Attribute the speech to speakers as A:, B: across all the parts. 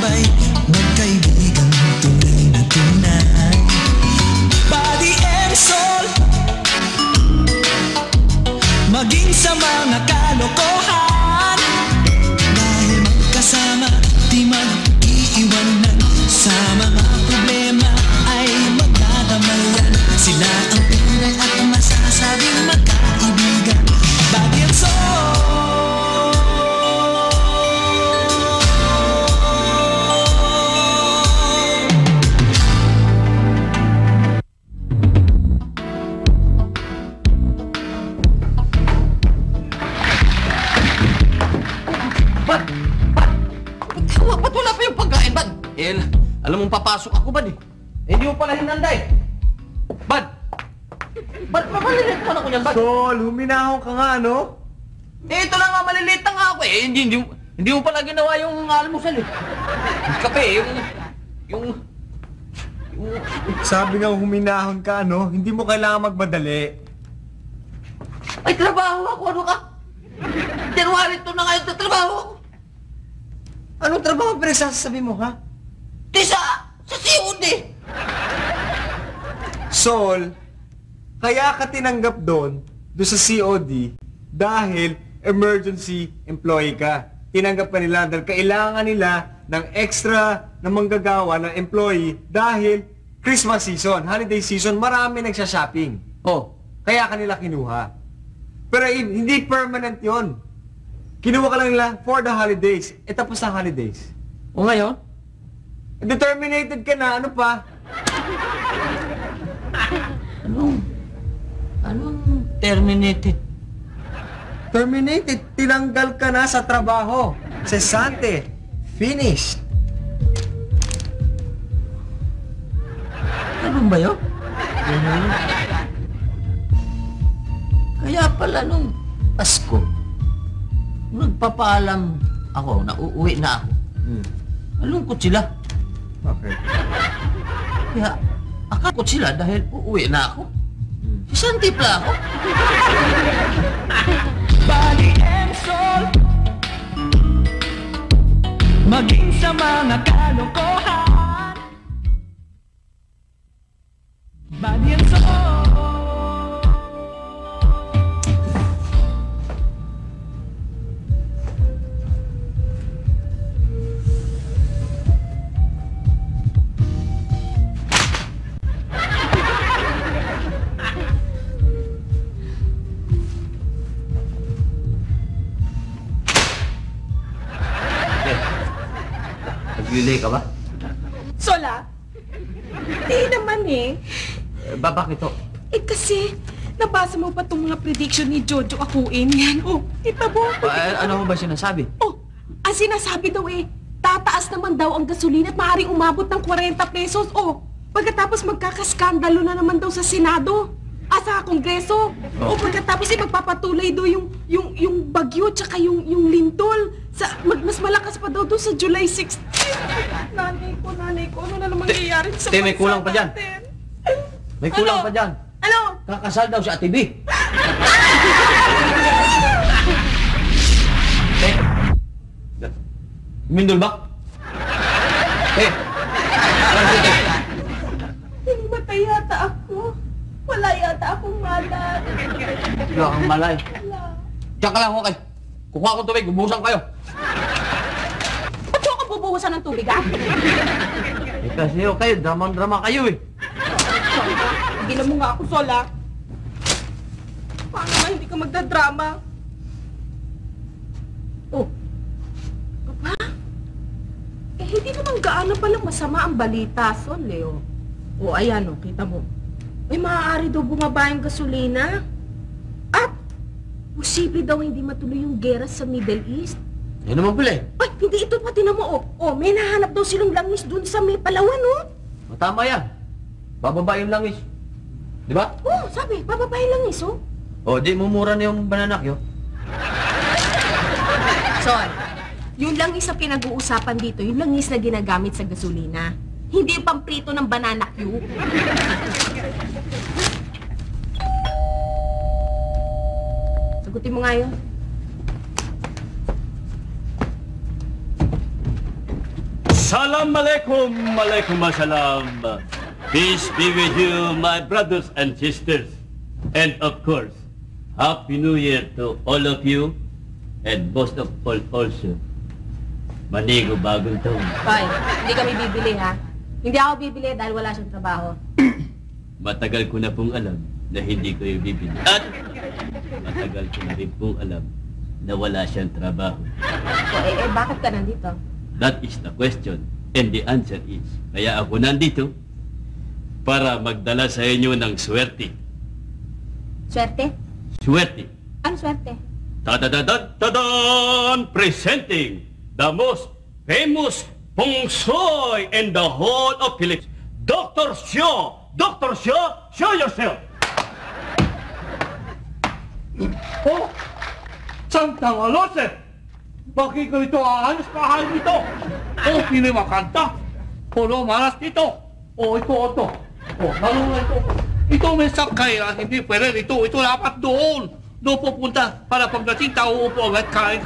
A: sabay magkaibigan tunay na tunay. Body and soul, maging sa mga kalokohan. Dahil magkasama, di mag-iiwanan. Sa mga problema ay magdadamayan. Sila ang tunay at masasabing magkaibigan. Body and soul.
B: Ba't wala pa yung pagkain, Bad? Eh, alam mong papasok ako, Bad, eh. Hindi mo pala hinanda, eh. Bad! Bad, maliliit ka na ko yan, Bad.
C: Sol, huminahon ka nga, no?
B: Eh, ito lang nga, maliliit na nga ako, eh. Hindi mo pala ginawa yung almusal, eh. Yung kape, yung...
C: Sabi nga huminahon ka, no? Hindi mo kailangan magmadali.
B: Ay, trabaho ako, ano ka? January 2 na ngayon, trabaho ako.
C: Anong trabaho pinagsasabi mo, ha?
B: Di sa COD.
C: Sol, kaya ka tinanggap doon sa COD dahil emergency employee ka. Tinanggap ka nila dahil kailangan nila ng extra na manggagawa ng employee dahil Christmas season, holiday season, marami nagsha-shopping.
B: Oh.
C: Kaya kanila kinuha. Pero hindi permanent yon. Kinuha ka lang nila for the holidays. E tapos na holidays.
B: O ngayon?
C: Determinated ka na, ano pa?
B: Anong terminated?
C: Terminated. Tinanggal ka na sa trabaho. Cesante. Finished.
B: Ano ba yun? Kaya pala nung Pasko, nagpapaalam ako na uuwi na ako. Malungkot sila.
C: Okay.
B: Kaya akakot sila dahil uuwi na ako. Sisante pala ako.
A: Body and soul, maging sa mga kalokohan. Body and soul.
B: Naglilay ka ba?
D: Sola? Hindi naman eh.
B: Bakit to?
D: Eh kasi, nabasa mo pa itong mga prediction ni Jojo Akuin yan. Oh, kita mo.
B: Ano mo ba sinasabi?
D: Oh, ang sinasabi daw eh, tataas naman daw ang gasolina at maaaring umabot ng 40 pesos. Oh, pagkatapos magkakaskandalo na naman daw sa Senado. Sa Kongreso.
B: Oh.
D: O pagkatapos magpapatuloy daw yung bagyo tsaka yung lindol. Mas malakas pa daw doon sa July 16. Nanay ko, ano na naman nangyayari sa bansa
B: may kulang pa dyan.
D: natin?
B: May kulang pa dyan.
D: Ano?
B: Kakasal daw si Ate B. Mindol ba?
D: Matay yata ako. Wala yata akong malay.
B: Wala kang malay.
D: Wala.
B: Diyan ka lang, okay. Kukuha akong tubig, bubuhusan kayo.
D: Ba't ako bubuhusan ng tubig, ha?
B: Kasi kayo, drama-drama kayo eh.
D: Gilan mo nga ako, Sola. Paano ba hindi ka magdadrama? Oh. Aba? Eh, hindi naman gaano palang masama ang balita, Sol, Leo. Oh, ayan, oh, kita mo. May maaari daw bumaba yung gasolina. At, posible daw hindi matuloy yung gera sa Middle East.
B: Yan naman pala eh.
D: Ay, hindi ito pati na mo, oh. Oh, may nahanap daw silang langis dun sa may Palawan, oh.
B: Tama yan. Bababa yung langis. Di ba?
D: Oh, sabi, bababa yung langis, oh.
B: O, di mumura na yung bananakyo.
D: Sol, yung langis na pinag-uusapan dito, yung langis na ginagamit sa gasolina. Hindi yung pamprito ng banana Q. Sagutin mo nga yun.
E: Salam alaikum, alaikum assalam. Peace be with you, my brothers and sisters. And of course, Happy New Year to all of you. And most of all also, Manigo bagong taon.
D: Hoy, hindi kami bibili ha. Hindi ako bibili dahil wala siyang trabaho.
E: Matagal ko na pong alam na hindi kayo bibili. At matagal ko na rin pong alam na wala siyang trabaho.
D: O, bakit ka nandito?
E: That is the question. And the answer is, kaya ako nandito para magdala sa inyo ng swerte.
D: Swerte?
E: Swerte.
D: Ano swerte?
E: Ta-da-da-da-da-dan! Presenting the most famous pungsoy in the whole of Philippines, Dr. Sio! Dr. Sio, show yourself!
F: Oh! Santang alose! Bakit ko ito aayos kahal dito? Oh, pili makanta! Puro malas dito! Oh, ito. Oh, lalo na ito. Ito may sakay, hindi pwede ito. Ito dapat doon. Doon pupunta para pagdating tao upo agad kain.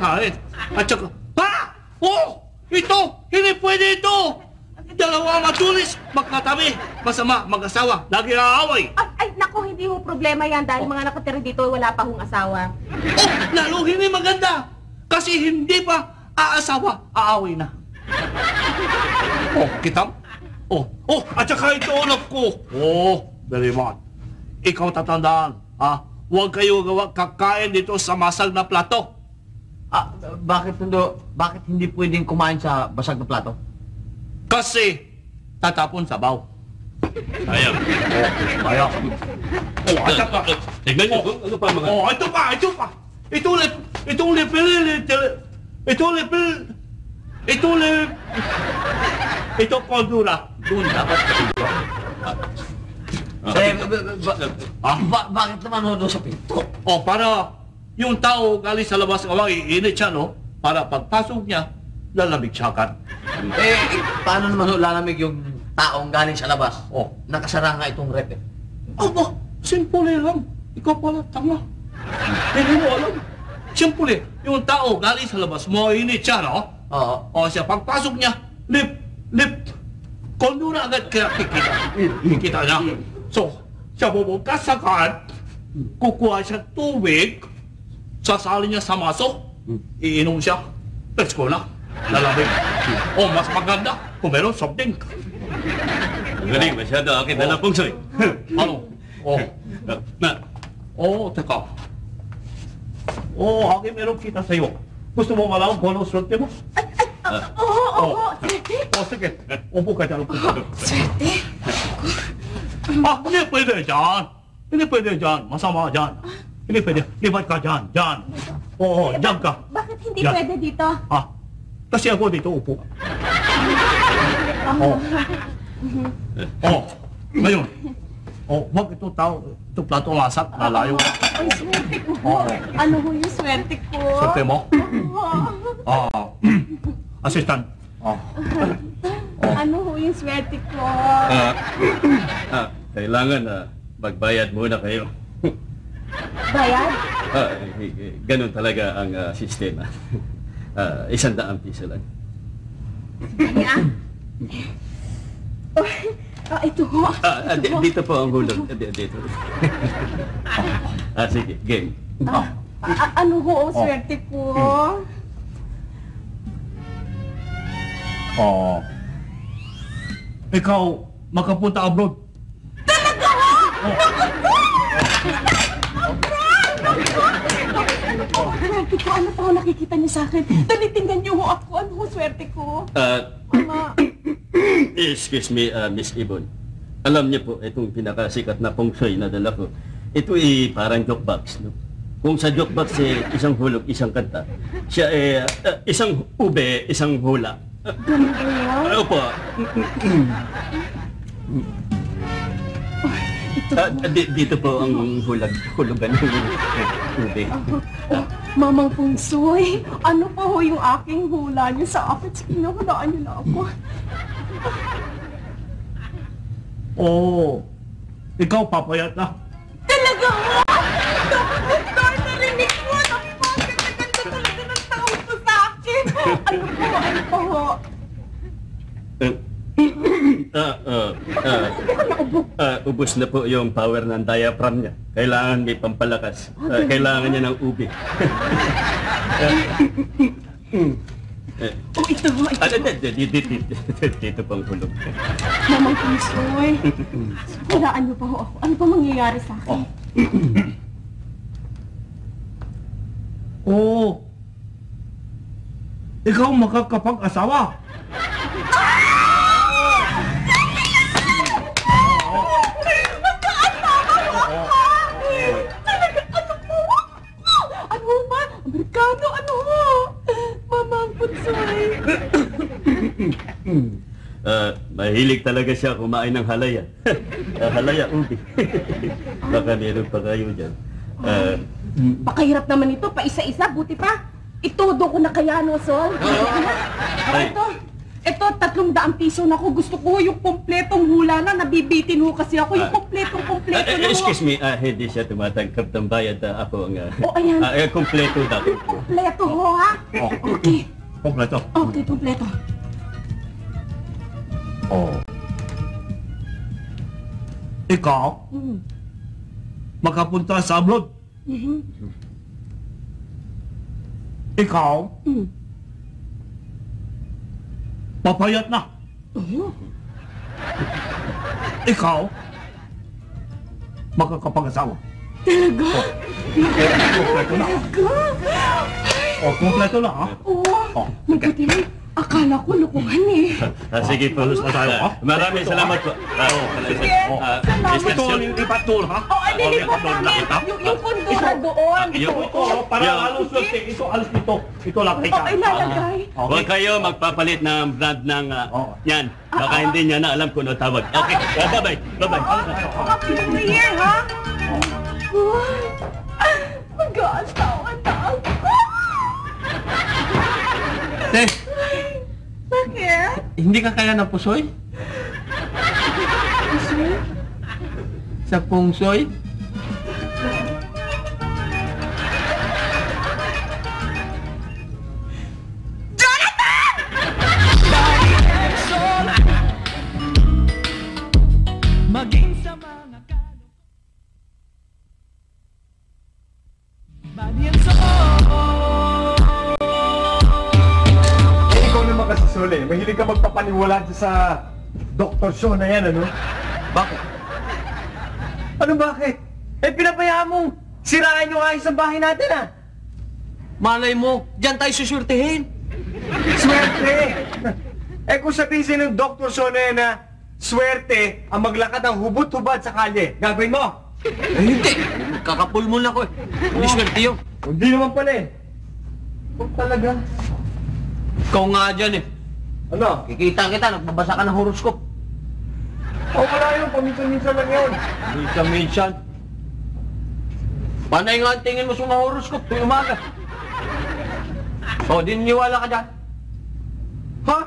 F: At saka, ha? Oh! Ito! Hindi pwede ito! Dalawa matulis, magkatabi, masama, mag-asawa, lagi aaway.
D: Ay, naku, hindi ho problema yan dahil mga nakatira dito wala pa hong asawa.
F: Oh, lalo hindi maganda. Kasi hindi pa aasawa, aaway na. Oh, kitam? Oh, at saka ito anak ko. Oh, very much. Ikaw tatandaan, ha? Huwag kayo kakain dito sa masag na plato.
B: Bakit hindi pwedeng kumain sa basag na plato?
F: Kasi tatapon sa baw.
E: Sayang.
F: Ayaw. Oh, at saka.
E: Tignan niyo, ano pa mga...
F: Oh, ito pa. Ito kondura.
B: Doon dapat sa bakit naman ho doon sa pinto?
F: O, para yung tao galing sa labas ng awang, iinit siya, no? Para pagpasok niya, lalamig siya agad.
B: Paano naman ho lalamig yung taong galing sa labas?
F: Oh.
B: Nakasara nga itong rep eh.
F: Aba, simple lang. Ikaw pala, tama. Hindi mo alam. Simple, yung tao galing sa labas, mainit siya, no?
B: Oo.
F: O siya, pagpasok niya, lip, kondura agad kaya kikita niya. So, siya bubukas sa kan, kukuha siya tubig, sasali niya sa maso, iinom siya, let's go na, lalamig. O, mas maganda kung meron soft drink.
E: Galing, masyado akin na lang pungsoy.
F: Ano? Teka. Akin meron kita sa'yo. Gusto mo malaman kung anong swerte mo?
D: Oo, swerte.
F: Sige. Upo ka dyan.
D: Swerte?
F: Hindi pwede dyan. Masama dyan. Hindi pwede. Libat ka dyan. Oo, dyan ka.
D: Bakit hindi
F: Yan.
D: pwede dito?
F: Kasi ako dito upo. Ngayon. Wag ito plato masak, lalayo.
D: Ay, swerte ko. Ano ho yung swerte ko?
F: Swerte mo? Assistant.
D: Ano ho yung swerte ko?
E: Kailangan na magbayad muna kayo.
D: Bayad?
E: Ganun talaga ang sistema. 100 piso lang.
D: Ito ho.
E: Dito po ang hulog. Dito. Sige, game.
D: Ano ho ang swerte ko?
F: Ikaw, makapunta abroad.
D: Talaga ho? Swerte ko, ano pa ho nakikita niyo sa akin? Tanitingnan niyo ho ako, ano ho swerte ko?
E: Excuse me, Miss Ibon. Alam niyo po, itong pinakasikat na pungsoy na dala ko, ito ay parang jukebox, no? Kung sa jukebox isang hulog, isang kanta, siya isang ube, isang hula.
D: Ganun ba yun?
E: Opo. Dito po ang hulugan ng ube.
D: Mamang Pungsoy, ano pa ho yung aking hula niyo sa akin? Sige na, hulaan niyo na ako.
F: Ikaw papayat na.
D: Talaga ho? Doktor, narinig mo! Napakaganda talaga ng tao ko sa akin! Ano pa ho?
E: Ubus na po yung power ng diaphragm niya. Kailangan may pampalakas. Kailangan niya ng ubi.
D: Oh, ito.
E: Dito pang hulog.
D: Mamang Pusoy. Hulaan niyo pa ho ako. Ano pa mangyayari sa akin?
F: Oh. Ikaw makakapag-asawa.
D: Ano ba? Amerikano, ano ho? Mamang Pusoy.
E: Mahilig talaga siya kumain ng halaya. Halaya, ubi. Baka meron pa kayo dyan.
D: Pakahirap naman ito, pa isa-isa, buti pa. Itodo ko na kaya, no, Sol?
E: Ay.
D: Ito, 300 piso na ko. Gusto ko yung kompletong hula na. Nabibitin ho kasi ako. Yung kompleto na ho.
E: Excuse me, hindi siya tumatanggap ng bayad. Ako ang...
D: Oh, ayan.
E: Kompleto na.
D: Kompleto ho, ha? Okay.
F: Kompleto.
D: Okay, kompleto.
F: Oh. Ikaw, makapunta sa abroad. Ikaw, papayat na. Ikaw, makakapag-asawa.
D: Talaga?
F: Kompleto na. Oh, kompleto na, ha?
D: Oo. Mabuti rin. Akala ko lukuhan eh.
E: Sige po. Maraming salamat po.
F: Ito ang ipatul, ha?
D: Oh, ay, nilipot namin. Yung pundura doon.
F: Para alos ito, alos dito. Ito lang kay
D: Okay, lalagay.
E: Huwag kayo magpapalit ng brand ng yan. Baka hindi niya na alam kung ano tawag. Okay, bye-bye. Bye-bye.
D: Happy New Year, ha? Mag-aasawa na ako.
B: Te,
D: Bakit?
B: hindi ka kaya ng pusoy?
D: Pusoy?
B: Sa pungsoy?
A: Maging sa mga kaloko. Body and soul.
C: Ikaw naman kasi, Sol, eh. Mahilig ka magpapaniwala dyan sa Dr. Show na yan, ano?
B: Bakit?
C: Ano bakit? Eh, pinabayaan mong sirain yung ayos ng bahay natin, ah.
B: Malay mo, dyan tayo susurtihin.
C: Swerte! Eh, kung sabihin ng Dr. Show na yan, na swerte ang maglakad ng hubot-hubad sa kalye, gagawin mo?
B: Eh, hindi. Kakapulmon ako eh. Hindi swerte yun.
C: Hindi naman pala eh. Huwag talaga.
B: Ikaw nga dyan eh.
C: Ano?
B: Kikita kita, nagbabasa ka ng horoscope.
C: Oh, wala yun. Paminsan-minsan lang yun.
B: Minsan-minsan. Panay nga ang tingin mo sa mga horoscope tuwing umaga. O, dininiwala ka dyan.
C: Ha?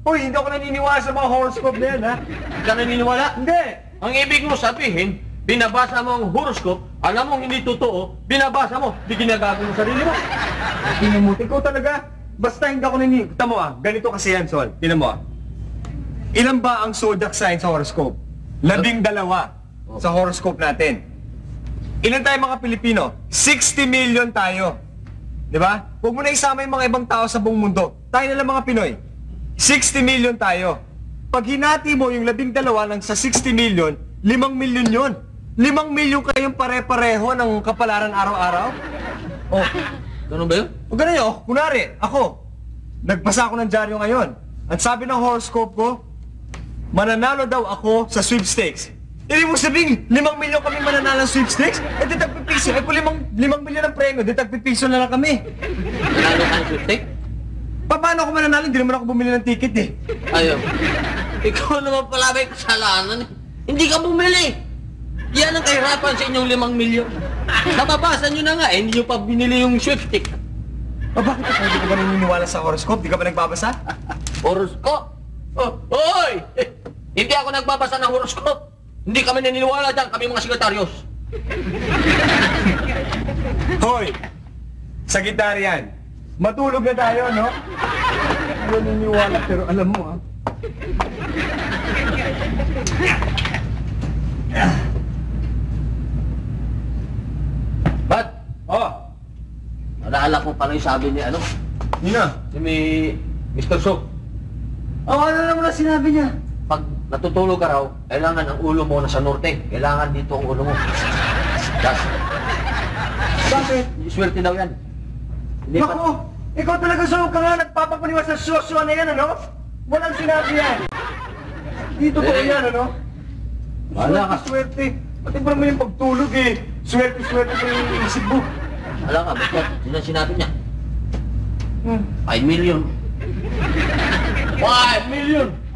C: Uy, hindi ako naniniwala sa mga horoscope na yan, ha?
B: Hindi ka naniniwala?
C: Hindi!
B: Ang ibig mo sabihin, binabasa mo ang horoscope, alam mong hindi totoo, binabasa mo, di ginagago mo sarili mo.
C: Pinamuti ko talaga. Basta hindi ako naniniwala. Tama mo, ganito kasi yan, Sol. Tinan mo, ilan ba ang zodiac sign sa horoscope? 12 sa horoscope natin. Ilan tayo mga Pilipino? 60 million tayo. Di ba? Huwag mo na isama yung mga ibang tao sa buong mundo. Tayo na lang mga Pinoy. 60 million tayo. Pag hinati mo yung 12 ng sa 60 million, 5 million yun. 5 million kayong pare-pareho ng kapalaran araw-araw.
B: Oh, ganun ba yun?
C: O ganun yun, kunwari, ako, nagbasa ako ng dyaryo ngayon. Ang sabi ng horoscope ko, mananalo daw ako sa sweepstakes. Ibig mo sabihin, 5 milyon kami mananalo ng sweepstakes? Eh, di tagpipiso. Eh, kung 5 milyon ang premyo, di tagpipiso na lang kami.
B: Nanalo ka ng sweepstake?
C: Paano ako mananalo? Hindi naman ako bumili ng ticket eh.
B: Ayaw. Ikaw naman pala may kasalanan eh. Hindi ka bumili. Yan ang kahirapan sa inyong 5 milyon. Nababasa nyo na nga eh, hindi nyo pa binili yung sweepstake.
C: O bakit ako hindi ka ba naniniwala sa horoscope? Di ka ba nagbabasa?
B: Horoscope? Oh, hoy! Hindi ako nagbabasa ng horoscope. Hindi kami naniniwala dyan, kami mga sekretaryos.
C: Hoy! Sagitarian, matulog na tayo, no? Hindi naniniwala, pero alam mo,
B: Ba't?
C: Oh,
B: Naalala ko pala yung sabi ni ano?
C: yun na.
B: Si Mr. Sok.
C: Oh, ano naman na sinabi niya?
B: Pag natutulog ka raw, kailangan ang ulo mo nasa norte. Kailangan dito ang ulo mo. Das.
C: Bakit?
B: Swerte daw yan. Hindi pa.
C: Naku, ikaw talaga saan ka nga nagpapapaniwas sa sosyo na yan, ano? Walang sinabi yan. Di totoo yan, ano?
B: Wala ka.
C: Swerte. Pati ba naman yung pagtulog eh. Swerte pa yung isip mo.
B: Alam ka, basta sinabi niya. 5 million. 5 million!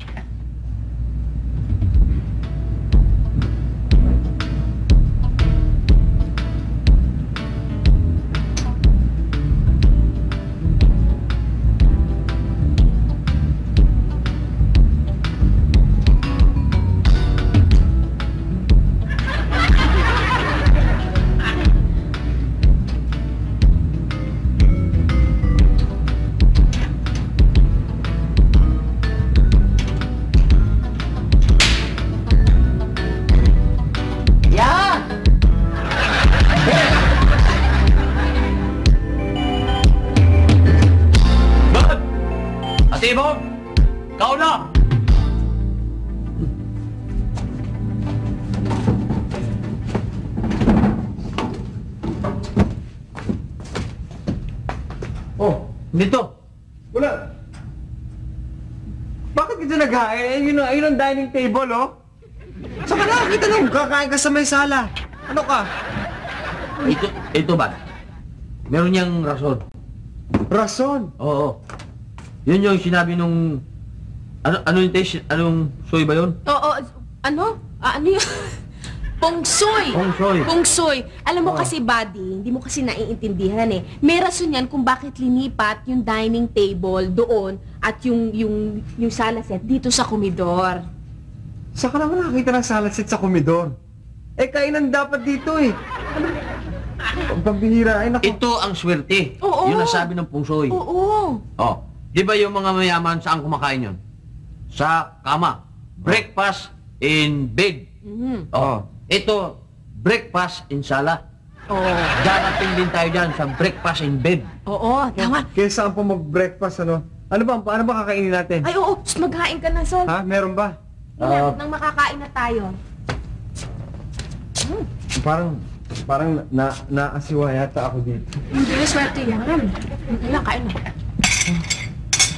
B: Tibog! Kau na!
C: Oh,
B: Dito!
C: wala. Bakit kita naghain? Ayun ang dining table, oh. Saka nakakita nung kakain ka sa may sala. Ano ka?
B: Ito ba? Meron niyang rason.
C: Rason.
B: Oo. Yun yung sinabi nung... Ano yung taste? Anong soy ba yun?
D: Oo, ano? Ano yun? Pongsoy.
B: Pongsoy.
D: Pongsoy. Alam mo kasi, buddy, hindi mo kasi naiintindihan eh. May rason yan kung bakit linipat yung dining table doon at yung sala set dito sa komedor.
C: Saka naman nakakita ng salad set sa komedor. Eh, kainan dapat dito eh. Ang pambihira. Ay, naku.
B: Ito ang swerte.
D: Oo.
B: Yun ang sabi ng pungsoy.
D: Oo.
B: Oh. Di ba yung mga mayaman saan kumakain yun? Sa kama. Breakfast in bed.
D: Mhm.
B: Oh. Ito, breakfast in sala.
D: Oo.
B: Darating din tayo dyan sa breakfast in bed.
D: Oo, tama.
C: Kaya saan pa mag-breakfast, ano? Paano ba kakainin natin?
D: Ay, oo. Maghain ka na, Sol.
C: Ha? Meron ba?
D: Nang makakain na tayo.
C: Parang naasiwa yata ako dito.
D: Hindi, swerte yan. Kailan, kain na.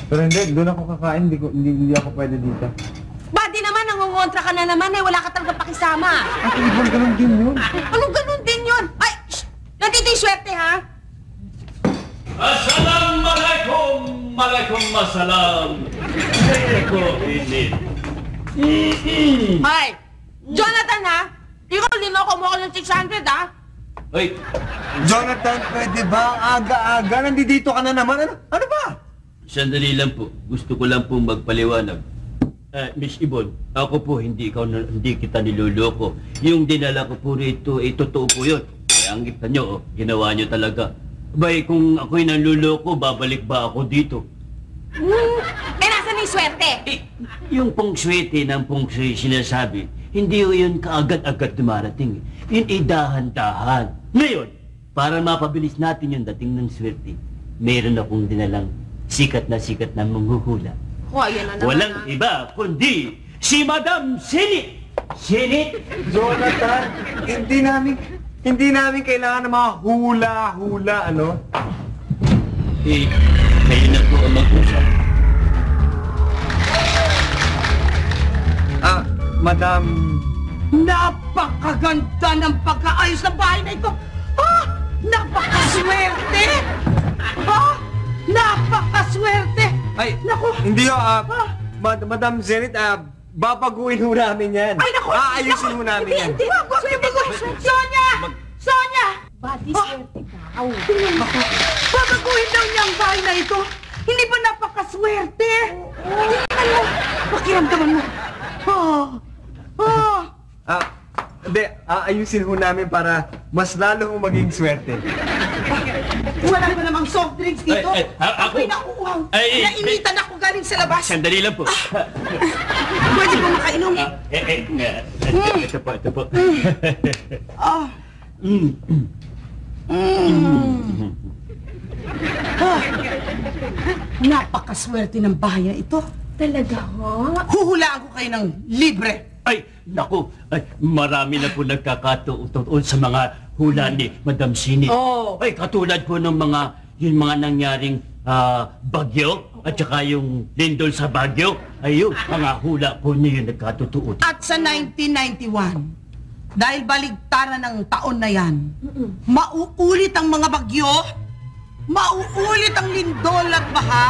C: Pero hindi, doon ako kakain. Hindi ako pwede dito.
D: Buddy naman, nangungontra ka na naman eh. Wala ka talaga pakisama.
C: At ibang ganun din yun.
D: Anong ganun din yun? Ay, shh! Nandito yung swerte, ha?
E: Assalamualaikum, malaikum assalam. Eko init.
D: Ay, Jonathan, ha? Ikaw, linoko mo ako ng 600, ha?
E: Ay,
C: Jonathan, pwede ba? Ang aga-aga. Nandito ka na naman. Ano ba?
E: sandali lang po. Gusto ko lang po magpaliwanag. Miss Ibon, ako po hindi kita niloloko. Yung dinala ko po rito, totoo po yun. Kaya ang kita nyo, ginawa nyo talaga. Bay, kung ako'y nanluloko, babalik ba ako dito?
D: Eh, nasan yung swerte?
E: Yung pungswete ng pungswete sinasabi, hindi yun kaagad-agad dumarating. Yun dahan-dahan. Ngayon, para mapabilis natin yung dating ng swerte, mayroon akong dinalang sikat na manghuhula.
D: Oh, ayan na naman,
E: Walang
D: ha?
E: iba kundi si Madam Sinit! Sinit!
C: Jonathan, hindi namin kailangan ng mga hula-hula, ano?
E: Kayo na po ang mag-usap.
C: Madam...
D: Napakaganda ng pagkaayos ng bahay na ito! Ah! Napakaswerte! Ah! Napakaswerte!
C: Ay,
D: Naku!
C: hindi ho, Madam Zenith, babaguhin ho namin yan.
D: Ay, naku!
C: Aayusin ho namin yan.
D: Hindi, Sonya! Sonya! Badi, swerte ka. Babaguhin daw niya ang bahay na ito. Hindi ba napakaswerte? Ano? Pakiramdaman mo.
C: Hindi, aayusin ho namin para mas lalo ho maging swerte.
D: Wala ba namang soft drinks dito?
E: Ako.
D: Ako'y nauuhaw.
E: Ay,
D: Nainitan ako galing sa labas.
E: Sandali lang po.
D: Pwede ba makainom?
E: Ito po.
D: Ah. Napakaswerte ng bahay na ito.
G: Talaga ho?
D: Huhulaan ko kayo ng libre.
E: Ay, naku, marami na po nagkakatuon sa mga hula ni Madam Sini.
D: Oo.
E: Ay, katulad po ng yung mga nangyaring bagyo at saka yung lindol sa bagyo. Ayun, mga hula po niyo nagkatutuon.
D: At sa 1991, dahil baligtaran ng taon na yan, mauulit ang mga bagyo, mauulit ang lindol at baha,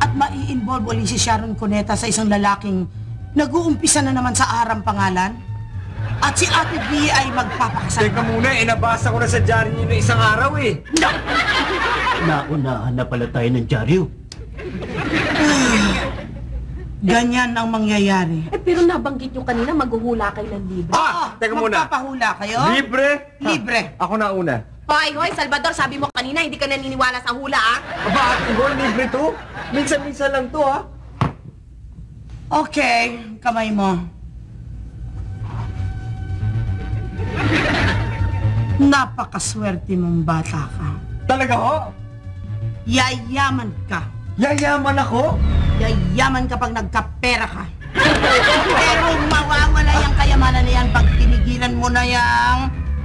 D: at mai-involve ulit si Sharon Cuneta sa isang lalaking nag-uumpisa na naman sa Aram pangalan, at si Ate V ay magpapakasal.
C: Teka muna, nabasa ko na sa diary niyo na isang araw eh.
E: Naunahan na pala tayo ng dyaryo.
D: Ganyan ang mangyayari.
G: Eh, pero nabanggit nyo kanina maghuhula kayo ng libre.
C: Teka muna.
D: Magpapahula kayo?
C: Libre?
D: Libre.
C: Ako na una.
G: Hoy, Salvador, sabi mo kanina hindi ka naniniwala sa hula, ah?
C: Aba, Ate Hol, libre to? Minsan-minsan lang to, ha?
D: Okay, kamay mo. Napakaswerte mong bata ka.
C: Talaga ho?
D: Yayaman ka.
C: Yayaman ako?
D: Yayaman kapag nagkapera ka. Pero mawawala yung kayamanan na yan pag tinigilan mo na yung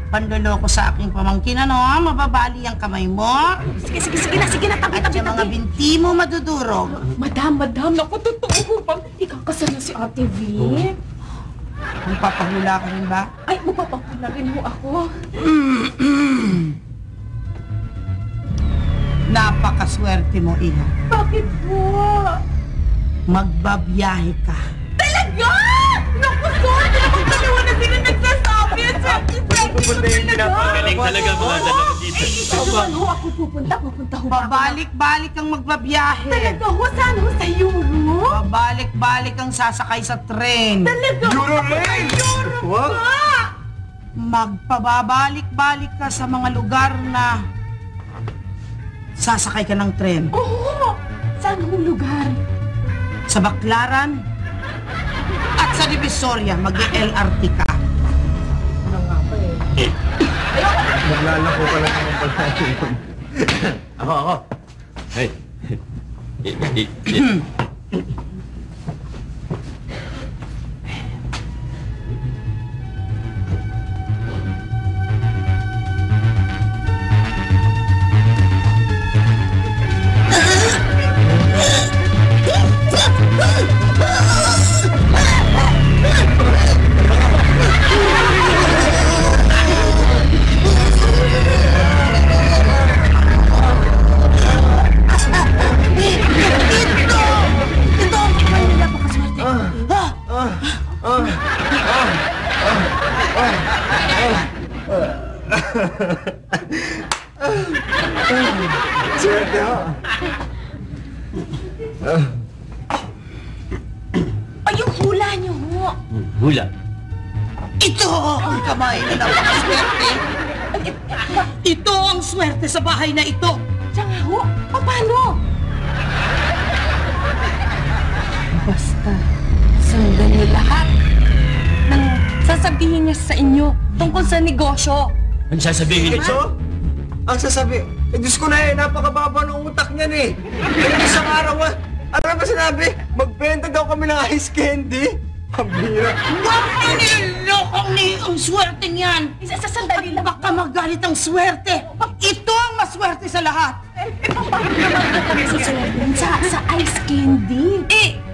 D: panloloko sa aking pamangkin, ano? Mababali ang kamay mo.
G: Sige na, tabi.
D: At yung mga binti mo madudurog.
G: Madam, naku, totoo ho bang ikakasal na si Ate V?
D: Magpapahula ka rin ba?
G: Ay, magpapahula rin ho ako.
D: Napakaswerte mo, Iha.
G: Bakit po?
D: Magbabiyahe ka.
G: Talaga? Naku, sorry, naman dalawa na sila nagsasabi.
E: Galing talaga mga dalawa dito.
G: Isa naman ho, ako pupunta ho ba?
D: Babalik-balik ang magbabiyahe.
G: Talaga ho, saan ho sa Euro?
D: Babalik-balik ang sasakay sa tren.
G: Talaga ho,
C: Eurorail! Wow!
D: Magpababalik-balik ka sa mga lugar na sasakay ka ng tren.
G: Oo, saan ho lugar?
D: Sa Baclaran at sa Divisoria, mag-LRT ka.
C: Maglalako ka lang naman pala yun.
E: Ako. Hey.
C: Swerte ho.
G: Ay, yung hula niyo ho.
E: Hula.
D: Ito ang kamay na napakaswerte. Ito ang swerte sa bahay na ito.
G: Siya nga ho, paano? Basta, sundan niyo lahat ng sasabihin niya sa inyo tungkol sa negosyo.
E: Ang sasabihin niyo?
C: So, ang sasabi, Diyos ko na napakababa ng utak niyan eh. Isang araw, ano ba sinabi? Magbenta daw kami ng ice candy. Ang bira.
D: Huwag mo nilokong ni ang swerte niyan.
G: Sandali lang.
D: Baka magalit ang swerte. Ito ang maswerte sa lahat.
G: Paano naman po kami sa ice candy?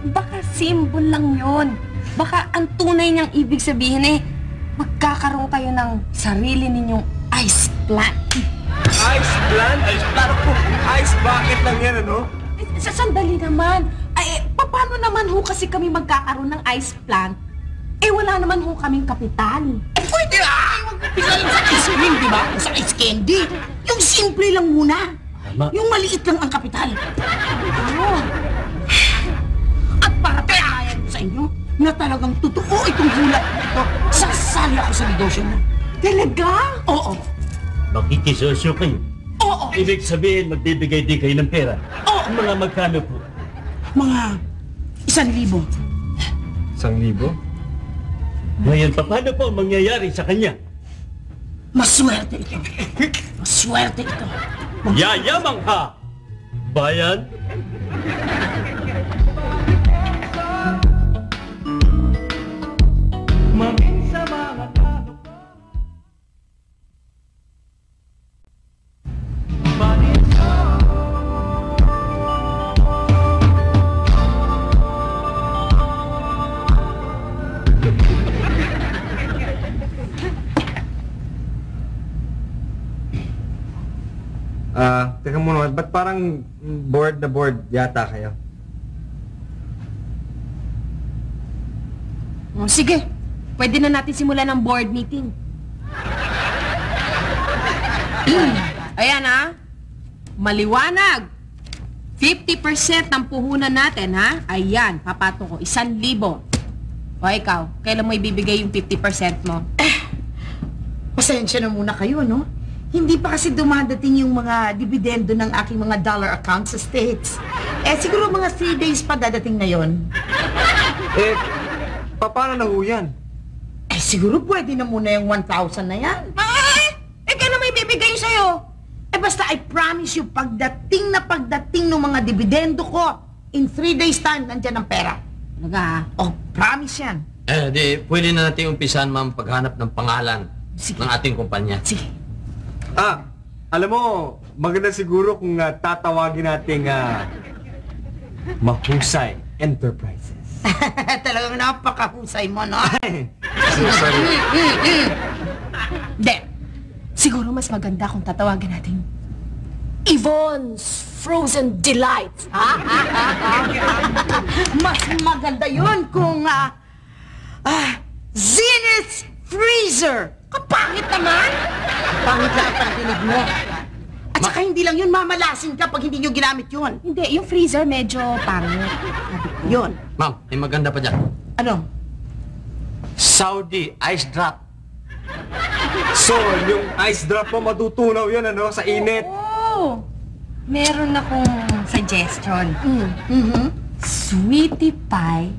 G: Baka symbol lang yon. Baka ang tunay niyang ibig sabihin magkakaroon kayo ng sarili ninyong ice plant.
C: Ice plant? Ice plant? Ice bucket lang yan, ano?
G: Sandali naman. Paano naman ho kasi kami magkakaroon ng ice plant? Wala naman ho kaming kapital.
D: Pwede mag-umpisa lang sa ice cream, di ba? O sa ice candy. Yung simple lang muna.
E: Tama.
D: Yung maliit lang ang kapital. At para panayan ko sa inyo na talagang totoo itong hula ito, sasali ako sa negosyo mo.
G: Talaga?
D: Oo.
E: Makikisosyo kayo.
D: Oo.
G: Oo.
E: Ibig sabihin, magbibigay din kayo ng pera.
G: Oo.
E: Mga magkano po?
G: Mga 1,000.
C: 1,000?
E: Ngayon, paano po ang mangyayari sa kanya?
G: Maswerte ito. Maswerte ito.
E: Yayamang ka! Bayan?
A: Maging sa mga kalooban. Maninso.
C: Teka muna, ba't parang bored na bored yata kayo?
G: Oh, sige. Pwede na natin simulan ng board meeting. Ayan ha. Maliwanag. 50% ng puhunan natin ha. Ayan, papatong ko. 1,000. O ikaw, kailan mo ibibigay yung 50% mo?
H: Pasensya na muna kayo, no? Hindi pa kasi dumadating yung mga dividendo ng aking mga dollar account sa States. Siguro mga 3 days pa dadating na yon.
C: Paano na ho yan?
H: Siguro pwede na muna yung 1,000 na yan. Kailan may bibigay sa'yo? Basta I promise you, pagdating ng mga dividendo ko, in 3 days time, nandyan ang pera.
G: Talaga ha?
H: Oh, promise yan.
B: Di, pwede na natin umpisan, ma'am, paghanap ng pangalan
H: Sige.
B: ng ating kumpanya.
H: Sige.
C: Alam mo, maganda siguro kung tatawagin nating Mahusay Enterprises.
H: Talagang napakahusay mo, no?
C: Sorry.
G: Hindi. Siguro mas maganda kung tatawagin natin Yvonne's Frozen Delights.
H: Mas maganda yun kung Zenith's Freezer. Kapangit naman. Pangit lang ang pagdinig mo. At saka hindi lang yun, mamalasin ka pag hindi nyo ginamit yun.
G: Hindi, yung freezer medyo pangit.
H: Yun.
B: Ma'am, may maganda pa dyan.
H: Ano?
B: Saudi Ice Drop.
C: So, yung ice drop mo matutunaw yan, ano, sa init.
G: Oh, meron akong suggestion.
H: Mhm.
G: Sweetie Pie,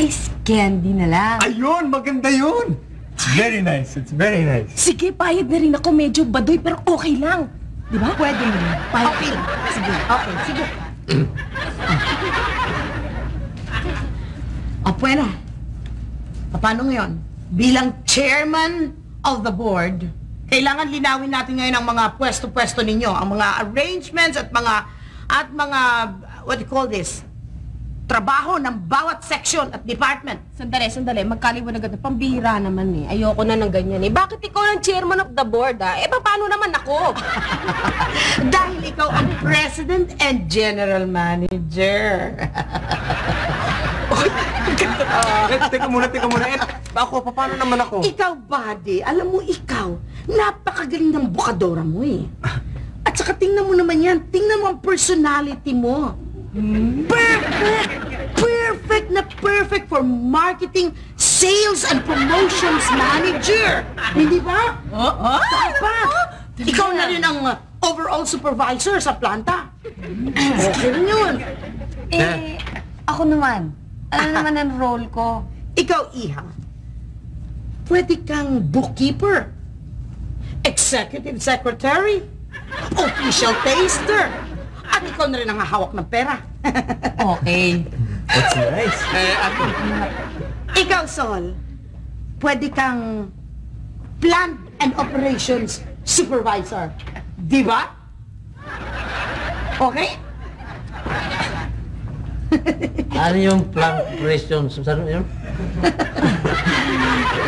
G: ice candy na lang.
C: Ayun, maganda yun. It's very nice. It's very nice.
G: Sige, payag na rin ako. Medyo badoy, pero okay lang. Di ba?
H: Pwede mo.
G: Payag.
H: Okay lang. Sige. Okay, sige. Bueno. Paano ngayon? Bilang chairman of the board, kailangan linawin natin ngayon ang mga pwesto-pwesto ninyo, ang mga arrangements at mga what do you call this? Trabaho ng bawat section at department.
G: Sandali. Magkaliwanag na. Pambihira naman eh. Ayoko na ng ganyan eh. Bakit ikaw ang chairman of the board ah? Paano naman ako?
H: Dahil ikaw ang president and general manager.
C: Teka muna. Paano naman ako?
H: Ikaw, buddy, alam mo ikaw, napakagaling ng bukadora mo eh. At saka tingnan mo naman yan, tingnan mo ang personality mo. Perfect for marketing, sales, and promotions manager. Hindi ba? Dapat. Ikaw na rin ang overall supervisor sa planta. Okay rin yun.
G: Ako naman. Ano naman ang role ko?
H: Ikaw, Iha, pwede kang bookkeeper, executive secretary, official taster, at ikaw na rin ang hahawak ng pera.
G: Okay.
C: That's nice.
H: Ikaw, Sol, pwede kang plant and operations supervisor. Di ba? Okay?
B: Ano yung plant operations? Ano yun?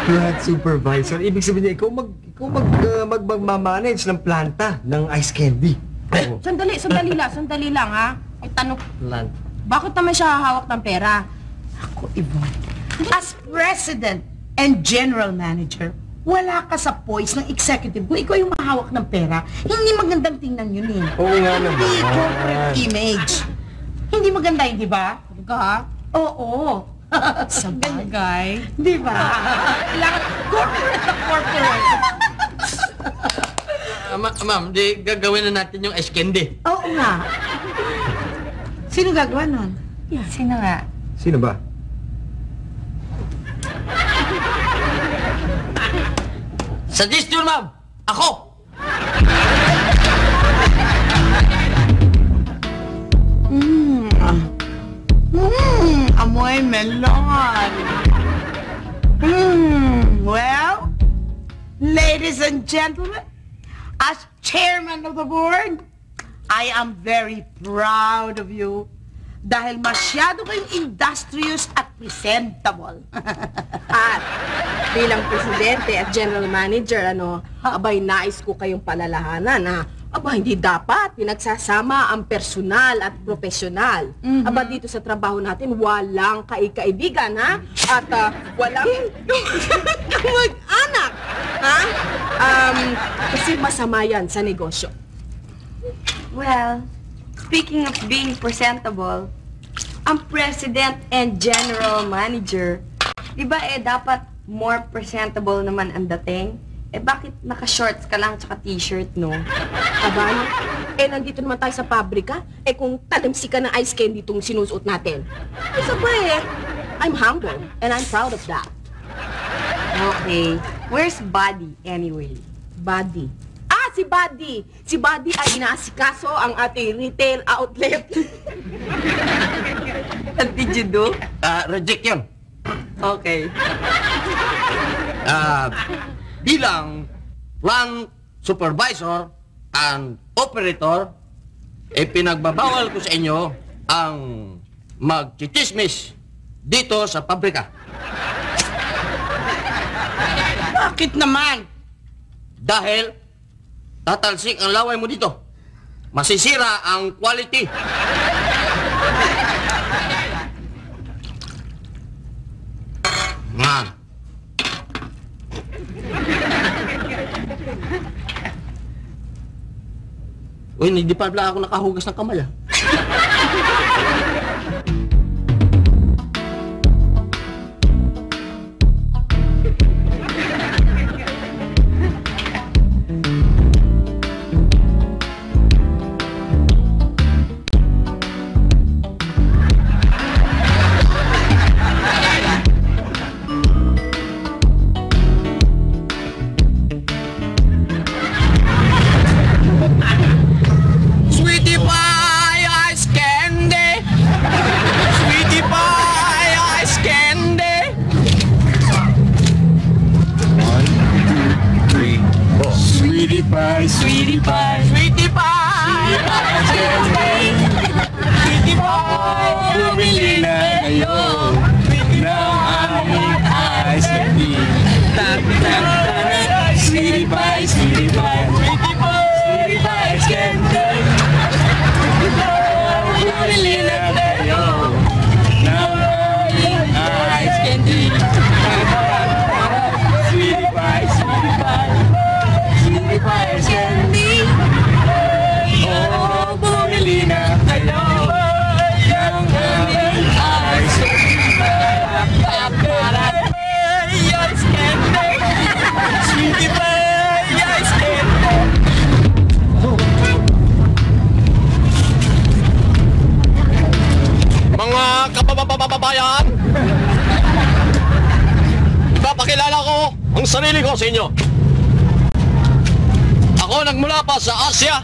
C: Plant supervisor. Ibig sabihin niya, ikaw magmamanage ng planta ng ice candy.
G: Sandali lang ha. Ay, tanong,
B: Plant.
G: bakit naman siya hahawak ng pera?
H: Ako, Yvonne, as president and general manager, wala ka sa poise ng executive. Kung ikaw yung mahawak ng pera, hindi magandang tingnan yun eh.
C: Oo nga naman.
H: Hindi corporate image. Hindi maganda yun, di ba?
G: Talaga ha?
H: Oo.
G: Sa bagay.
H: Di ba? Kailangan corporate na corporate.
B: Ma'am, di gagawin na natin yung ice candy.
H: Oo nga. Sino gagawa nun?
G: Sino nga?
C: Sino ba?
B: Suggestion, ma'am! Ako!
H: Amoy melon. Well, ladies and gentlemen, as chairman of the board, I am very proud of you dahil masyado kayong industrious at presentable.
D: At bilang presidente at general manager, abay nais ko kayong palalahanan na hindi dapat pinagsasama ang personal at profesional. Aba dito sa trabaho natin, walang kaibigan, ha? At walang mag-anak, ha? Kasi masama yan sa negosyo.
G: Well, speaking of being presentable, ang president and general manager, di ba dapat more presentable naman ang dating? Bakit naka-shorts ka lang tsaka t-shirt, no?
D: Aba, nandito naman tayo sa pabrika. Kung talamsikan ng ice candy itong sinusuot natin. Isa pa I'm humble and I'm proud of that.
G: Okay. Where's Buddy, anyway?
D: Buddy. Si Buddy. Si Buddy ay inaasikaso ang ating retail outlet.
G: What did you do?
B: Reject yun.
G: Okay.
B: Bilang plant supervisor and operator, pinagbabawal ko sa inyo ang magchichismis dito sa pabrika.
H: Bakit naman?
B: Dahil tatalsik ang laway mo dito. Masisira ang quality. Man. Uy, hindi pa pala ako nakahugas ng kamay, ah. Sweetie pie, ice candy. Sweetie pie, ice candy.
C: 1, 2, 3, 4. Sweetie pie, sweetie pie.
B: Sweetie pie, ice candy. Sweetie pie,
C: Bumili na kayo ng aming ice candy. Sweetie pie, sweetie pie. Sweetie pie, ice candy. Bumili na kayo ng aming ice candy. Sweetie pie, sweetie pie. Sweetie pie, ice candy. Oh, bumili na kayo ng aming ice candy. Ice candy. Sweetie pie, ice candy.
B: Mga kababayan, ipapakilala ko ang sarili ko sa inyo. Ako nagmula pa sa Asia,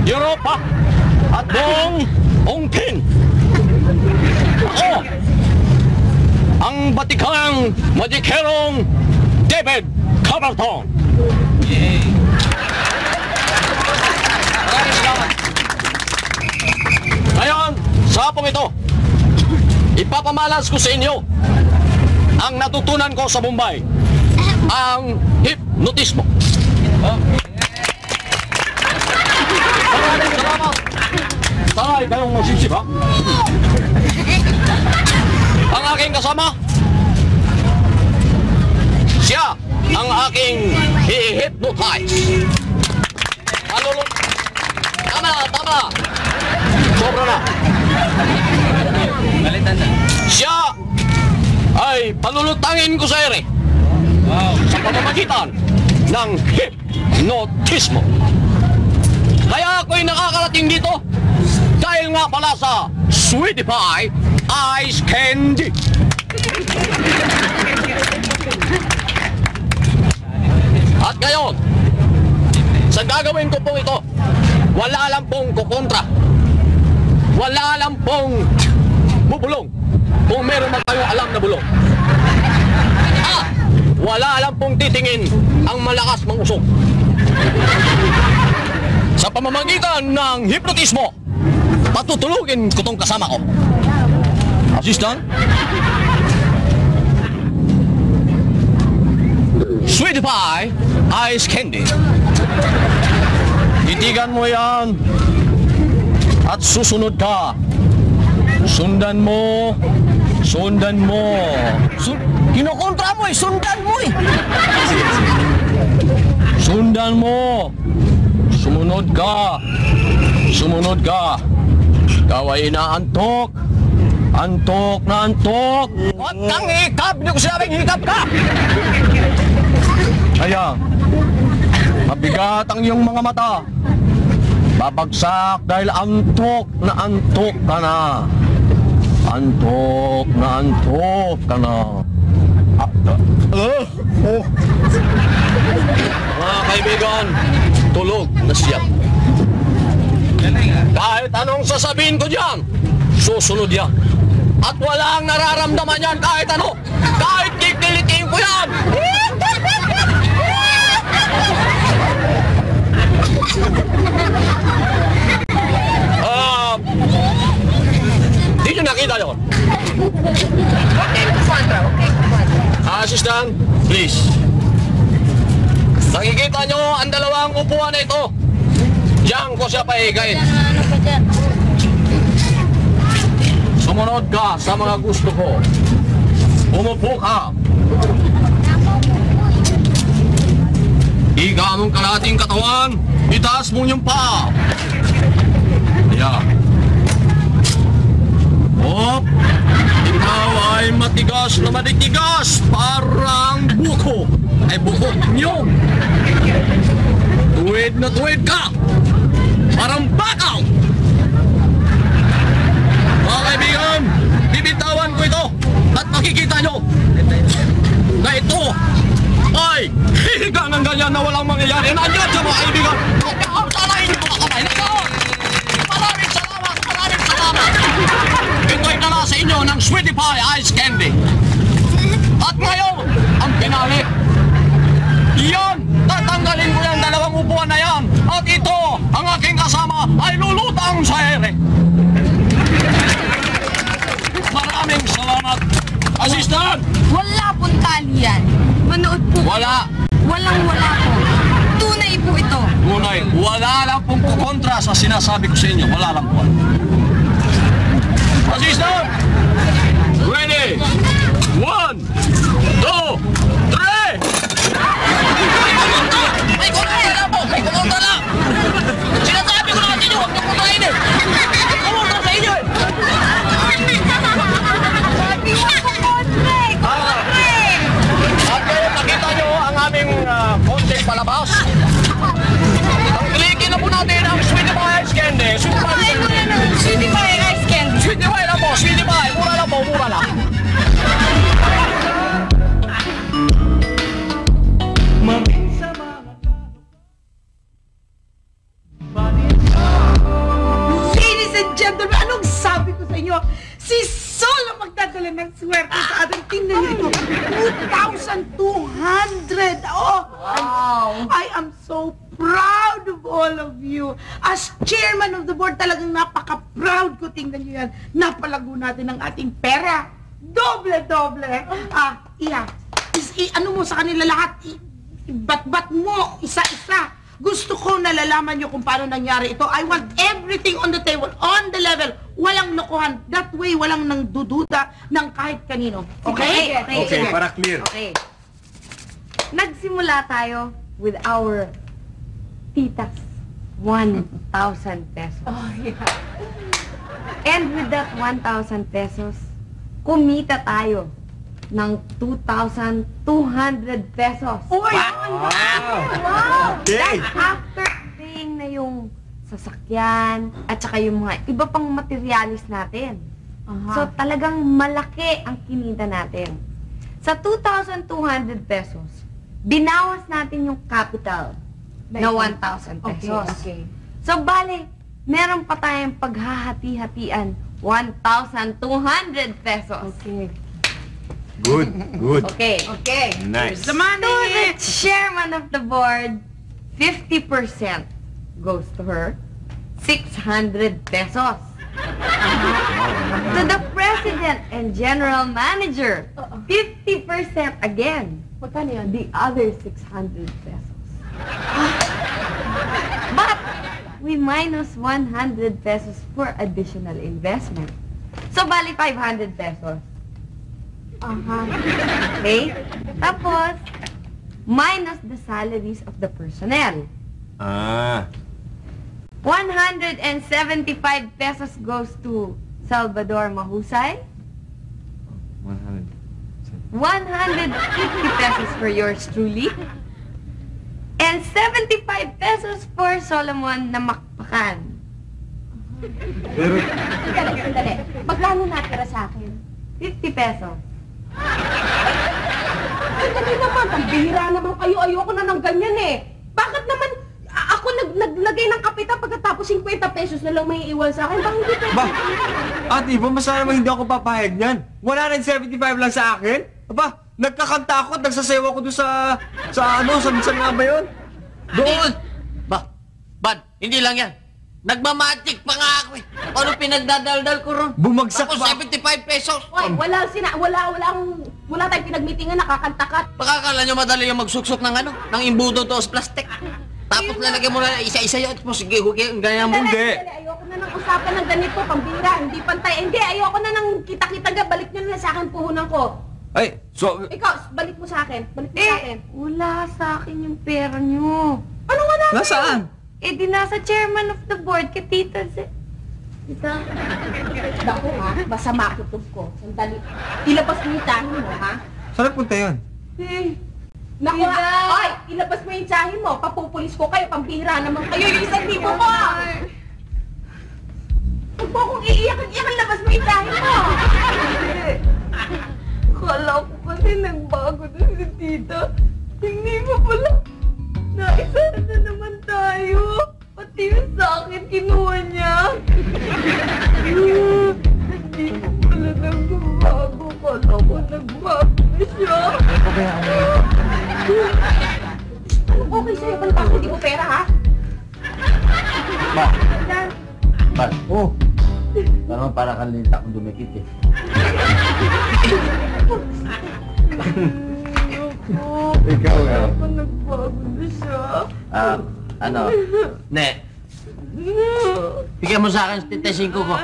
B: Europa, at buong Ongkin. Ako, ang batikang magikerong David Copperton. Maraming salamat. Ngayon, sa hapong ito, ipapamalas ko sa inyo ang natutunan ko sa Mumbai, ang hypnotismo. Maraming salamat. Taray kayong magsisip, ha? Ang aking kasama, siya ang aking i-hypnotize. Tama. Sobra na. Siya ay palulutangin ko sa ere. Sa pamamagitan ng hypnotismo. Kaya ako'y nakakarating dito dahil nga pala sa Sweetie Pie Ice Candy. At ngayon, sa gagawin ko pong ito, wala lang pong kukontra. Wala lang pong bubulong kung meron man kayong alam na bulong. Wala lang pong titingin ang malakas mangusog. Sa pamamagitan ng hipnotismo, patutulugin ko tong kasama ko. Assistant? Sweetie Pie Ice Candy. Titigan mo yan at susunod ka. Sundan mo. Sundan mo. Kinokontra mo eh. Sundan mo eh. Sundan mo. Sumunod ka. Sumunod ka. Ikaw ay inaantok. Antok na antok. Huwag kang hikap. Hindi ko sinabing hikap ka. Kaya, mabigat ang iyong mga mata. Babagsak dahil antok na antok ka na. Antok na antok ka na. Mga kaibigan, tulog na siya. Kahit anong sasabihin ko diyan, susunod yan. At walang nararamdaman yan kahit ano. Kahit kikilitin ko yan. Di nyo nakita yun? Assistant, please. Nakikita nyo ang dalawang upuan na ito. Diyan ko siya pahigayin. Sumunod ka sa mga gusto ko. Umupo ka. Higa mong kalating katawan. Itaas mo yung paa. Ayan. Hop. Ikaw ay matigas na matigas. Parang buko. Ay buko nyo. Tuwid na tuwid ka. Parang bakaw. Mga kaibigan, bibitawan ko ito. At makikita nyo na ito ay hihiga ng ganyan na walang mangyayari. Nandiyan sa mga kaibigan. Salain mo mga kamay nito. Maraming salamat, maraming salamat. Ito'y dala sa inyo ng Sweetie Pie Ice Candy. At ngayon, ang pinali. Iyan, tatanggalin ko yung dalawang upuan na yan. At ito, ang aking kasama ay lulutang sa ere. Maraming salamat. Assistant!
G: Wala pong tali yan. Manood po.
B: Wala.
G: Walang-wala po. Tunay po ito.
B: Tunay, wala lang pong kukontra sa sinasabi ko sa inyo. Wala lang po. Assistant! Ready! 1, 2, 3! May kukontra lang po! May kukontra lang! Sinasabi ko na sa inyo, huwag na kukontrahin eh! May kukontra sa inyo eh! At kayo nakita nyo ang aming konting palabas. Ang klikin na po natin ang Sweetie Pie Ice Candy.
G: Sweetie Pie Ice Candy.
B: Sweetie Pie lang po, Sweetie Pie. Mura lang po, mura lang.
A: Maminsa mga
H: Ladies and gentlemen, anong sabi ko sa inyo? Si Sol ang magdadala ng swerte sa atin. Tingnan niyo ito. 2,200. Oh, wow. I am so proud of all of you. As chairman of the board, talagang napaka-proud ko. Tingnan niyo yan. Napalago natin ang ating pera. Doble-doble. Ano mo sa kanila lahat? Bat-bat mo, isa-isa. Gusto ko nalalaman nyo kung paano nangyari ito. I want everything on the table, on the level. Walang lokohan. That way, walang nang dududa ng kahit kanino. Okay?
C: Okay, para clear.
G: Okay. Nagsimula tayo with our titas. 1,000 pesos.
D: Oh, yeah.
G: And with that 1,000 pesos, kumita tayo ng 2,200 pesos.
H: Uy!
G: Wow!
C: Okay.
G: That's after paying na yung sasakyan at saka yung mga iba pang materialis natin. So talagang malaki ang kinita natin. Sa 2,200 pesos, binawas natin yung capital na 1,000 pesos.
D: Okay.
G: So bale, meron pa tayong paghahati-hatian 1,200 pesos.
D: Okay.
C: Good, good.
G: Okay.
H: Okay.
C: Nice.
H: The
G: To the
H: money!
G: chairman of the board, 50% goes to her, 600 pesos. To the president and general manager, 50% again,
D: Magkano yun?
G: the other 600 pesos. But we minus 100 pesos for additional investment. So, bali 500 pesos. Okay? Tapos, minus the salaries of the personnel.
C: Ah.
G: 175 pesos goes to Salvador Mahusay.
C: 100.
G: 150 pesos for yours truly. And 75 pesos for Solomon na Makpakan.
C: Pero,
D: Sandali. Magkano natira sa akin?
G: 50 pesos.
D: Sandali naman. Ang bihira naman kayo. Ayoko na ng ganyan eh. Bakit naman ako naglagay ng kapital pagkatapos 50 pesos na lang may iwan sa akin? Bakit hindi pwede?
C: ba? Ate, ba masaya naman hindi ako papahag niyan? 175 lang sa akin? Aba, nagkakanta ako at nagsasayaw ako doon sa saan nga ba yun?
B: Doon! Bad, hindi lang yan. Nagmamatik pa nga ako eh. Ano pinagdadaldal ko ron?
C: Bumagsak
B: Ako
C: ba?
B: 75 pesos.
D: Oy, wala tayong pinagmitingan, nakakanta ka.
B: Pakakala nyo madali yung magsuksok ng ng imbudo to sa plastic. Tapos lalagyan mo na isa-isa yun. Tapos sige, ganyan mo.
C: Hindi.
D: Ayoko na ng usapan ng ganito, pambira, hindi pantay. Hindi, ayoko na ng kita-kita ga, balik nyo na sa akin puhunan ko.
C: Ay, so,
D: Ikaw, balik mo sa akin, balik mo sa akin.
G: Wala sa akin yung pera nyo.
D: Ano wala?
C: nasaan?
G: Eh, di nasa chairman of the board, kay Tita Z. Tita?
D: Dako ha, masama kutub ko. Sandali. Ilabas mo yung tsahin mo, ha?
C: Saan nagpunta yun?
G: Eh,
D: Naku,
G: Tita!
D: ay, ilabas mo yung tsahin mo. Papupulis ko kayo, pambira naman kayo. Yung 1,000 ko! Huwag mo akong iiyak-iyak, labas mo yung tsahin mo.
G: Kala ko kasi nagbago na si Tita. Hindi pa pala. Naisa na naman tayo. Pati yung sa akin, kinuha niya. Hindi ko pala nagbago. Kala ko nagbago na siya.
D: Okay sa'yo, pala bakit hindi mo pera, ha?
B: Bad.
C: Oh,
B: Parang para kang linta kung dumikit eh.
C: ikaw nga.
G: Ako nagbago na siya.
B: Ne. Bigyan mo sa akin 75 ko.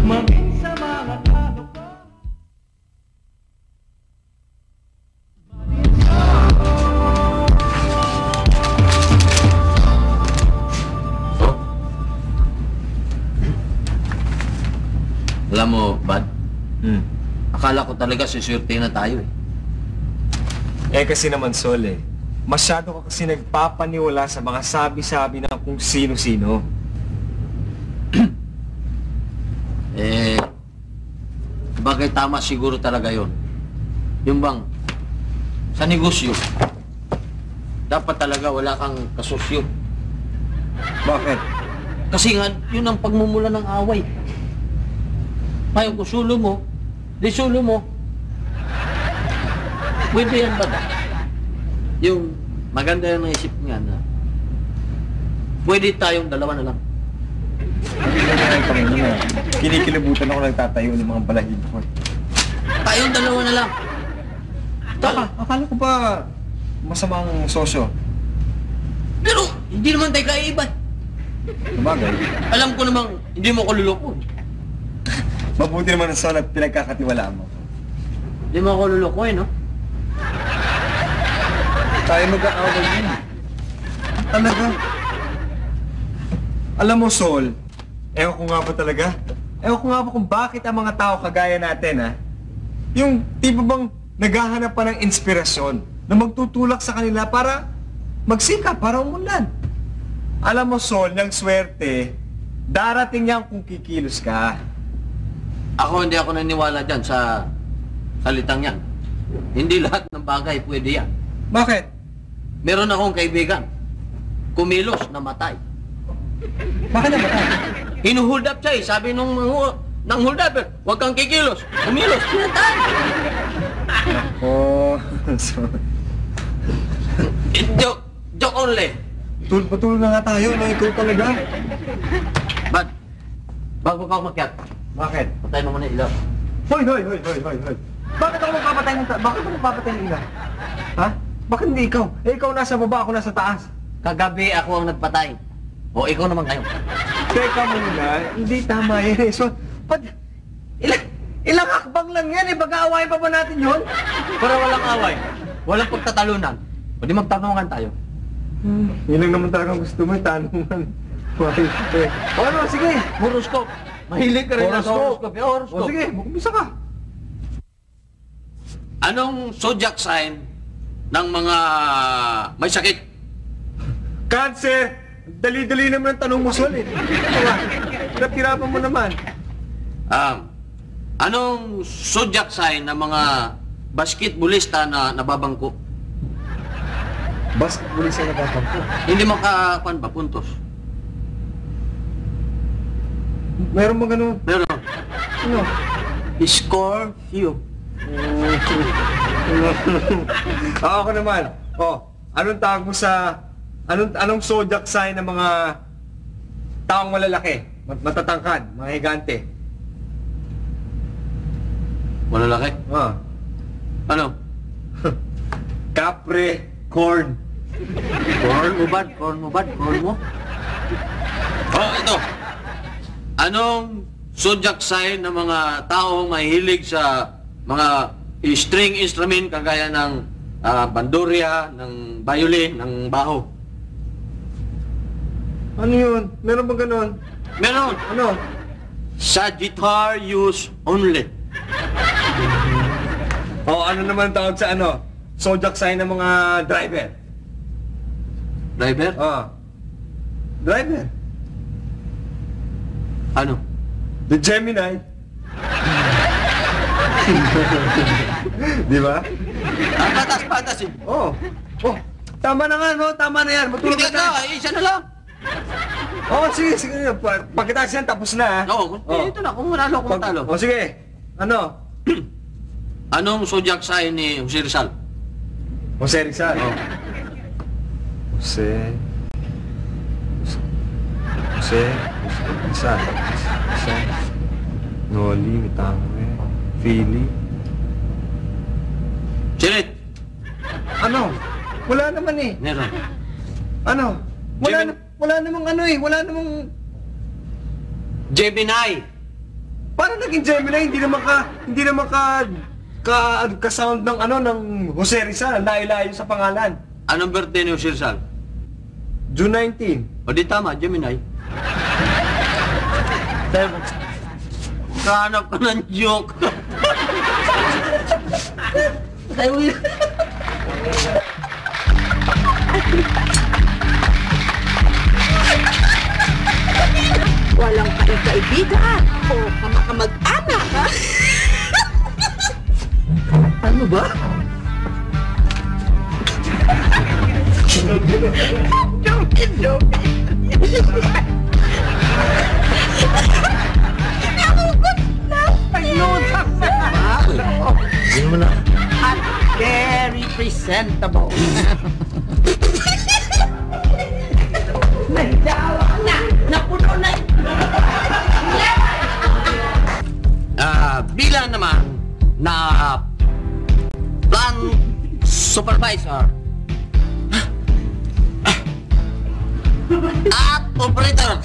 A: Maging sa mga tao ko.
B: Alam mo, Bad,
C: Hmm.
B: akala ko talaga suswerte na tayo eh.
C: Eh kasi naman, Sol eh. Masyado ka kasi nagpapaniwala sa mga sabi-sabi ng kung sino-sino.
B: Bagay tama siguro talaga yon. Yung bang, sa negosyo, dapat talaga wala kang kasosyo.
C: Bakit?
B: Kasi nga, yun ang pagmumula ng away. Ngayon, kung sulo mo, di sulo mo. Pwede yan ba? Yung maganda yung naisip nga na pwede tayong dalawa na lang.
C: Hindi na lang kami na. Kinikilabutan ako nagtatayo ng mga balahid ko.
B: Tayong dalawa na lang.
C: Akala ko ba masamang sosyo?
B: Pero hindi naman tayo kaiba.
C: Sabagay.
B: Alam ko namang hindi mo ako luloko.
C: Mabuti naman ang Sol at pinagkakatiwalaan mo.
B: Hindi mo ako luloko no?
C: Tayo mag-aaway din. Talaga. Alam mo, Sol, Ewan ko nga ba talaga? Ewan ko nga ba kung bakit ang mga tao kagaya natin, ha? Yung tipo bang naghahanap pa ng inspirasyon na magtutulak sa kanila para magsikap, para umunlad. Alam mo, Sol, ng swerte, darating yan kung kikilos ka.
B: Hindi ako naniniwala dyan sa salitang yan. Hindi lahat ng bagay pwede yan.
C: Bakit?
B: Meron akong kaibigan. Kumilos, namatay.
C: Bakit namatay?
B: Hinuhold up siya eh. Sabi nung hold up, huwag kang kikilos. Kumilos, pinatay.
C: Oh,
B: Joke only.
C: patuloy na nga tayo, no? Ikaw talaga.
B: But, bago ka umakyat,
C: Bakit?
B: patay mo muna yung ilaw.
C: Hoy! Bakit ako magpapatay ng ilaw? Ha? Bakit hindi ikaw? Eh, ikaw nasa baba, ako nasa taas.
B: Kagabi ako ang nagpatay. O, ikaw naman kayo.
C: Teka muna, hindi tama yan eh. So, ilang hakbang lang yan eh. Pag-aawayin pa ba natin yun?
B: Para walang away, walang pagtatalunan. O di magtanungan tayo.
C: Yun lang naman talagang gusto mo, tanungan. O ano, sige.
B: Horoscope. Mahilig ka rin na sa horoscope.
C: O
B: Horoscope.
C: sige, mag-umpisa ka.
B: Anong zodiac sign ng mga may sakit?
C: Cancer! Dali-dali naman ang tanong mo, Sol eh. Hirap-hirapan mo naman.
B: Anong zodiac sign ng mga basketballista na nababangko?
C: Basketballista na babangko.
B: Hindi makakuan ba puntos?
C: Meron ba ganun?
B: Meron.
C: Ano?
B: Scorpio.
C: Ako naman. Anong tawag mo sa... Anong zodiac sign ng mga taong malalaki? Matatangkad, mga higante.
B: Malalaki? Ano?
C: Capricorn.
B: Corn mo? Ito. Anong zodiac sign ng mga taong mahilig sa mga string instrument kagaya ng bandurria, ng violin, ng baho?
C: Ano yun? Meron ba ganun?
B: Meron.
C: Ano?
B: Sagittarius only.
C: Ano naman tawag sa ano? Zodiac sign ng mga driver.
B: Driver?
C: Driver.
B: Ano?
C: The Gemini. Di ba?
B: Patas eh.
C: Tama na nga, no? Tama na yan. Matulog
B: Hindi
C: ka.
B: ka, isa na lang.
C: Sige. Pagkatapos yan, tapos na, ha?
B: Ito na, kung manalo, kung matalo.
C: Sige. Ano?
B: Anong zodiac sign ni Jose Rizal?
C: Jose Rizal. Jose Rizal. Noli, Mitangwe, Philly.
B: Chirit.
C: Ano? Wala naman eh.
B: Meron.
C: Ano?
B: Gemini.
C: Wala namang ano eh. Wala namang...
B: Gemini.
C: Paano naging Gemini? Hindi naman ka-sound ng ano, ng Jose Rizal. Layo-layo sa pangalan.
B: Anong birthday ni Jose Rizal?
C: June 19.
B: O di tama, Gemini. Kahanap ka ng joke.
D: Walang kaibigan o kamag-anak, ha?
C: Ano ba?
H: At very presentable. Nagdawa na! Napuno na!
B: Bilang naman na plant supervisor at operator.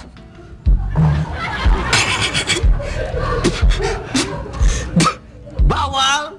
B: Bawal